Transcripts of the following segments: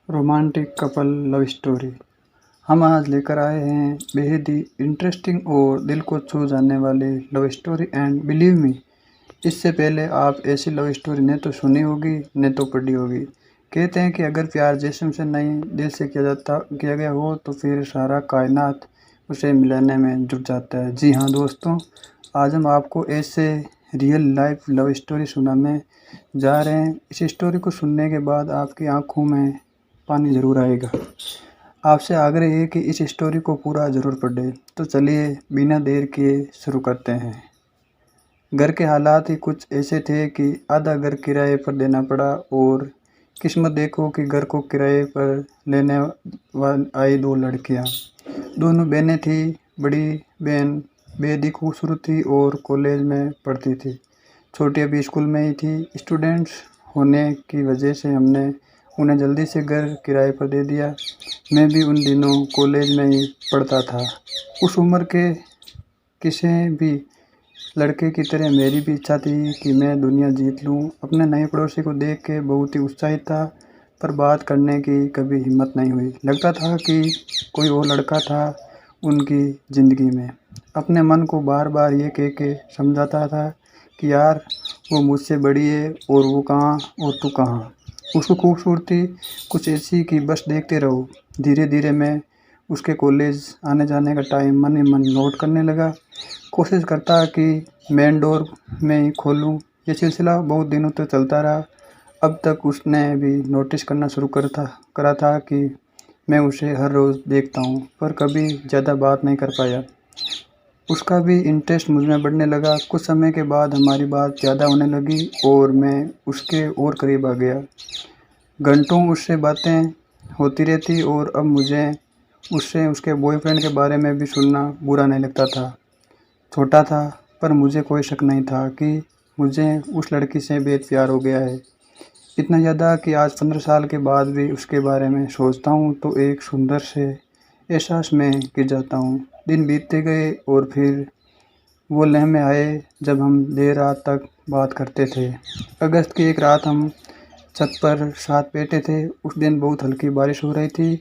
Romantic couple love story. हम आज लेकर आए हैं बेहद ही इंटरेस्टिंग और दिल को छू जाने वाली love story and believe me, इससे पहले आप ऐसी लव स्टोरी न तो सुनी होगी न तो पढ़ी होगी। कहते हैं कि अगर प्यार जिस्म से नहीं दिल से किया गया हो तो फिर सारा कायनात उसे मिलाने में जुट जाता है। जी हाँ दोस्तों, आज हम आपको ऐसे रियल लाइफ लव स्टोरी सुनाने जा रहे हैं। इस स्टोरी को सुनने के बाद आपकी आंखों में पानी ज़रूर आएगा। आपसे आग्रह है कि इस स्टोरी को पूरा ज़रूर पढ़ें। तो चलिए बिना देर किए शुरू करते हैं। घर के हालात ही कुछ ऐसे थे कि आधा घर किराए पर देना पड़ा और किस्मत देखो कि घर को किराए पर लेने आई दो लड़कियां। दोनों बहनें थी। बड़ी बहन बेहद ही खूबसूरत थी और कॉलेज में पढ़ती थी। छोटी अभी स्कूल में ही थी। स्टूडेंट्स होने की वजह से हमने उन्हें जल्दी से घर किराए पर दे दिया। मैं भी उन दिनों कॉलेज में ही पढ़ता था। उस उम्र के किसी भी लड़के की तरह मेरी भी इच्छा थी कि मैं दुनिया जीत लूं। अपने नए पड़ोसी को देख के बहुत ही उत्साहित था, पर बात करने की कभी हिम्मत नहीं हुई। लगता था कि कोई और लड़का था उनकी ज़िंदगी में। अपने मन को बार बार ये कह के समझाता था कि यार वो मुझसे बड़ी है और वो कहाँ और तू कहाँ। उसकी खूबसूरती कुछ ऐसी कि बस देखते रहो। धीरे धीरे मैं उसके कॉलेज आने जाने का टाइम मन ही मन नोट करने लगा। कोशिश करता कि मेन डोर में ही खोलूं। ये सिलसिला बहुत दिनों तक चलता रहा। अब तक उसने भी नोटिस करना शुरू करा था कि मैं उसे हर रोज़ देखता हूँ, पर कभी ज़्यादा बात नहीं कर पाया। उसका भी इंटरेस्ट मुझ में बढ़ने लगा। कुछ समय के बाद हमारी बात ज़्यादा होने लगी और मैं उसके और करीब आ गया। घंटों उससे बातें होती रहती और अब मुझे उससे उसके बॉयफ्रेंड के बारे में भी सुनना बुरा नहीं लगता था। छोटा था, पर मुझे कोई शक नहीं था कि मुझे उस लड़की से बेहद प्यार हो गया है। इतना ज़्यादा कि आज 15 साल के बाद भी उसके बारे में सोचता हूँ तो एक सुंदर से एहसास में गिर जाता हूँ। दिन बीतते गए और फिर वो लम्हे आए जब हम देर रात तक बात करते थे। अगस्त की एक रात हम छत पर साथ बैठे थे। उस दिन बहुत हल्की बारिश हो रही थी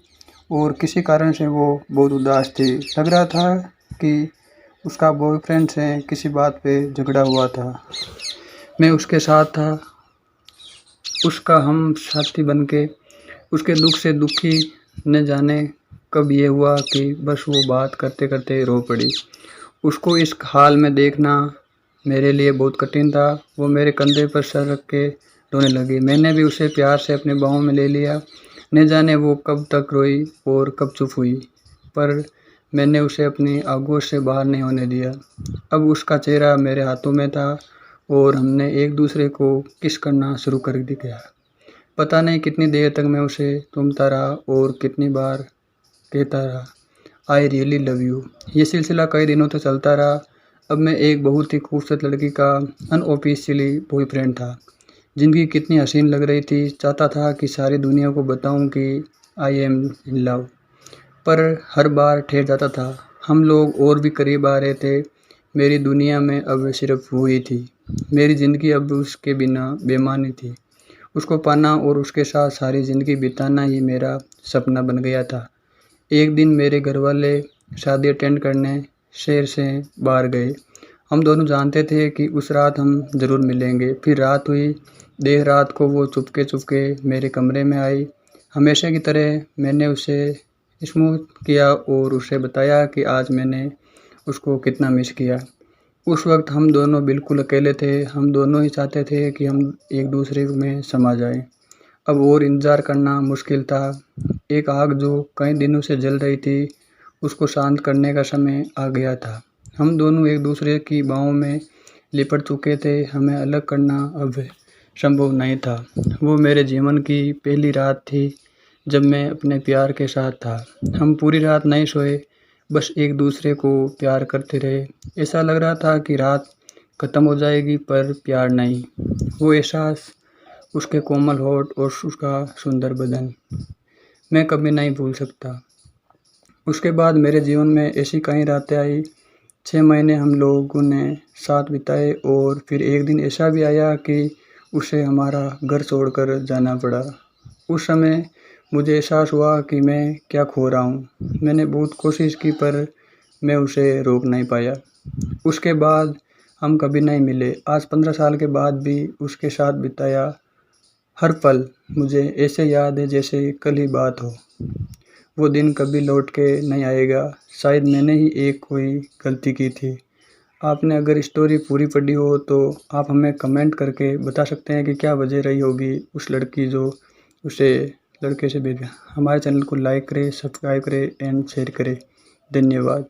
और किसी कारण से वो बहुत उदास थी। लग रहा था कि उसका बॉयफ्रेंड से किसी बात पे झगड़ा हुआ था। मैं उसके साथ था, उसका हम साथी बनके उसके दुख से दुखी। न जाने कब ये हुआ कि बस वो बात करते करते रो पड़ी। उसको इस हाल में देखना मेरे लिए बहुत कठिन था। वो मेरे कंधे पर सर रख के रोने लगी। मैंने भी उसे प्यार से अपने बाहों में ले लिया। न जाने वो कब तक रोई और कब चुप हुई, पर मैंने उसे अपनी आगोश से बाहर नहीं होने दिया। अब उसका चेहरा मेरे हाथों में था और हमने एक दूसरे को किस करना शुरू कर दिया। पता नहीं कितनी देर तक मैं उसे चूमता रहा और कितनी बार कहता रहा, आई रियली लव यू। ये सिलसिला कई दिनों तक चलता रहा। अब मैं एक बहुत ही खूबसूरत लड़की का अनऑफिशियली बॉयफ्रेंड था। ज़िंदगी कितनी हसीन लग रही थी। चाहता था कि सारी दुनिया को बताऊं कि आई एम इन लव, पर हर बार ठहर जाता था। हम लोग और भी करीब आ रहे थे। मेरी दुनिया में अब सिर्फ वो ही थी। मेरी ज़िंदगी अब उसके बिना बेमानी थी। उसको पाना और उसके साथ सारी ज़िंदगी बिताना ही मेरा सपना बन गया था। एक दिन मेरे घर वाले शादी अटेंड करने शहर से बाहर गए। हम दोनों जानते थे कि उस रात हम ज़रूर मिलेंगे। फिर रात हुई। देर रात को वो चुपके मेरे कमरे में आई। हमेशा की तरह मैंने उसे स्मूथ किया और उसे बताया कि आज मैंने उसको कितना मिस किया। उस वक्त हम दोनों बिल्कुल अकेले थे। हम दोनों ही चाहते थे कि हम एक दूसरे में समा जाएं। अब और इंतज़ार करना मुश्किल था। एक आग जो कई दिनों से जल रही थी, उसको शांत करने का समय आ गया था। हम दोनों एक दूसरे की बाहों में लिपट चुके थे। हमें अलग करना अब संभव नहीं था। वो मेरे जीवन की पहली रात थी जब मैं अपने प्यार के साथ था। हम पूरी रात नहीं सोए, बस एक दूसरे को प्यार करते रहे। ऐसा लग रहा था कि रात ख़त्म हो जाएगी, पर प्यार नहीं। वो एहसास, उसके कोमल होठ और उसका सुंदर बदन मैं कभी नहीं भूल सकता। उसके बाद मेरे जीवन में ऐसी कई रातें आई। 6 महीने हम लोगों ने साथ बिताए और फिर एक दिन ऐसा भी आया कि उसे हमारा घर छोड़कर जाना पड़ा। उस समय मुझे एहसास हुआ कि मैं क्या खो रहा हूँ। मैंने बहुत कोशिश की पर मैं उसे रोक नहीं पाया। उसके बाद हम कभी नहीं मिले। आज 15 साल के बाद भी उसके साथ बिताया हर पल मुझे ऐसे याद है जैसे कल ही बात हो। वो दिन कभी लौट के नहीं आएगा। शायद मैंने ही एक कोई गलती की थी। आपने अगर स्टोरी पूरी पढ़ी हो तो आप हमें कमेंट करके बता सकते हैं कि क्या वजह रही होगी उस लड़की जो उसे लड़के से भेजा। हमारे चैनल को लाइक करें, सब्सक्राइब करें एंड शेयर करें। धन्यवाद।